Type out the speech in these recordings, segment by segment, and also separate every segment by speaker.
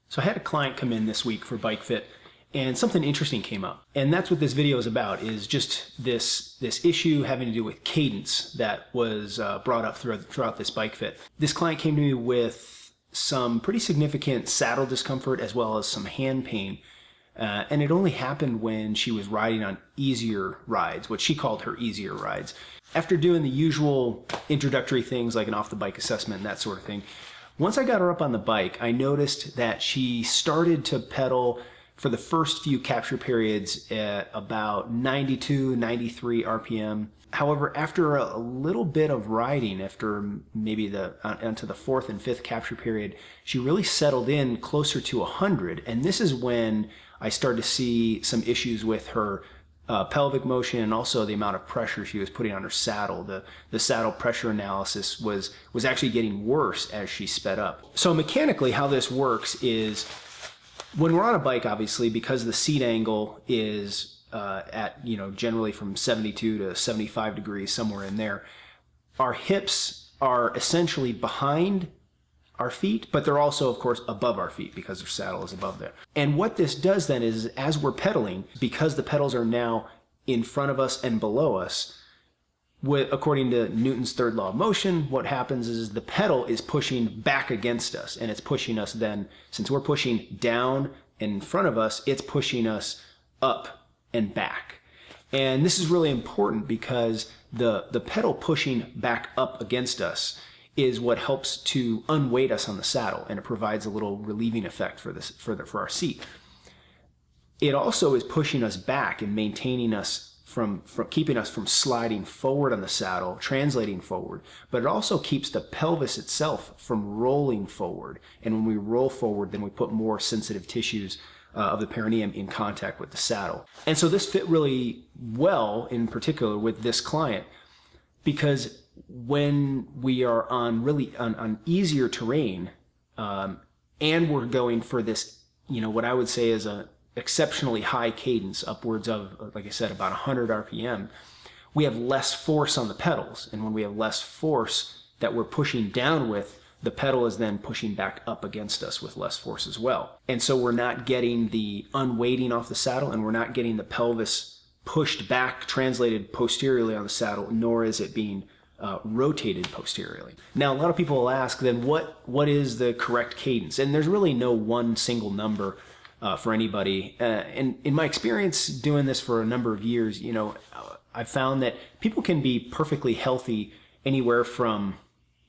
Speaker 1: So I had a client come in this week for Bike Fit, and something interesting came up. And that's what this video is about, is just this issue having to do with cadence that was brought up throughout this Bike Fit. This client came to me with some pretty significant saddle discomfort as well as some hand pain. And it only happened when she was riding on easier rides, what she called her easier rides. After doing the usual introductory things like an off-the-bike assessment and that sort of thing, once I got her up on the bike, I noticed that she started to pedal for the first few capture periods at about 92, 93 RPM. However, after a little bit of riding, after maybe onto the fourth and fifth capture period, she really settled in closer to 100. And this is when I started to see some issues with her pelvic motion and also the amount of pressure she was putting on her saddle. The saddle pressure analysis was actually getting worse as she sped up. So mechanically, how this works is when we're on a bike, obviously, because the seat angle is at, generally from 72 to 75 degrees, somewhere in there, our hips are essentially behind our feet, but they're also, of course, above our feet because our saddle is above there. And what this does then is, as we're pedaling, because the pedals are now in front of us and below us, according to Newton's third law of motion, what happens is the pedal is pushing back against us, and it's pushing us then, since we're pushing down and in front of us, it's pushing us up and back. And this is really important because the pedal pushing back up against us is what helps to unweight us on the saddle, and it provides a little relieving effect for our seat. It also is pushing us back and maintaining us from keeping us from sliding forward on the saddle, translating forward, but it also keeps the pelvis itself from rolling forward. And when we roll forward, then we put more sensitive tissues of the perineum in contact with the saddle. And so this fit really well, in particular with this client, because when we are on easier terrain, and we're going for this, what I would say is a exceptionally high cadence, upwards of, like I said, about 100 RPM, we have less force on the pedals. And when we have less force that we're pushing down with, the pedal is then pushing back up against us with less force as well. And so we're not getting the unweighting off the saddle, and we're not getting the pelvis pushed back, translated posteriorly on the saddle, nor is it being rotated posteriorly. Now, a lot of people will ask, then what is the correct cadence? And there's really no one single number for anybody. And in my experience doing this for a number of years, I've found that people can be perfectly healthy anywhere from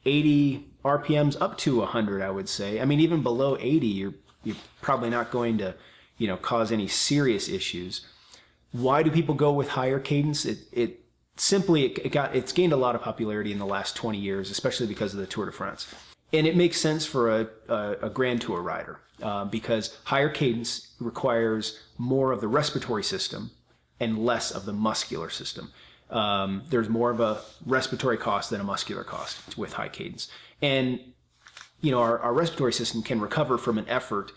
Speaker 1: 80 RPMs up to 100, I would say. I mean, even below 80, you're probably not going to, cause any serious issues. Why do people go with higher cadence? It's gained a lot of popularity in the last 20 years, especially because of the Tour de France. And it makes sense for a Grand Tour rider because higher cadence requires more of the respiratory system and less of the muscular system. There's more of a respiratory cost than a muscular cost with high cadence. And, our respiratory system can recover from an effort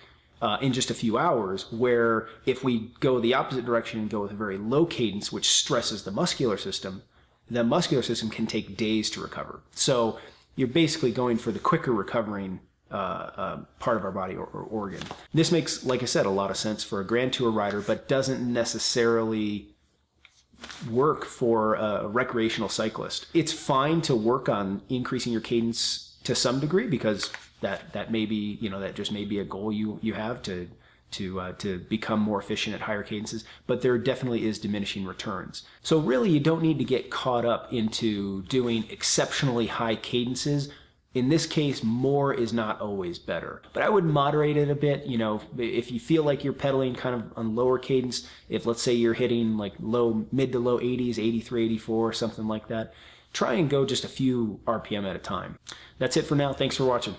Speaker 1: in just a few hours, where if we go the opposite direction and go with a very low cadence, which stresses the muscular system can take days to recover. So you're basically going for the quicker recovering part of our body or organ. This makes, like I said, a lot of sense for a Grand Tour rider, but doesn't necessarily work for a recreational cyclist. It's fine to work on increasing your cadence to some degree, because that may be, that just may be a goal you have to become more efficient at higher cadences, but there definitely is diminishing returns. So really, you don't need to get caught up into doing exceptionally high cadences. In this case, more is not always better, but I would moderate it a bit. If you feel like you're pedaling kind of on lower cadence, if let's say you're hitting like mid to low 80s, 83, 84, something like that, try and go just a few RPM at a time. That's it for now. Thanks for watching.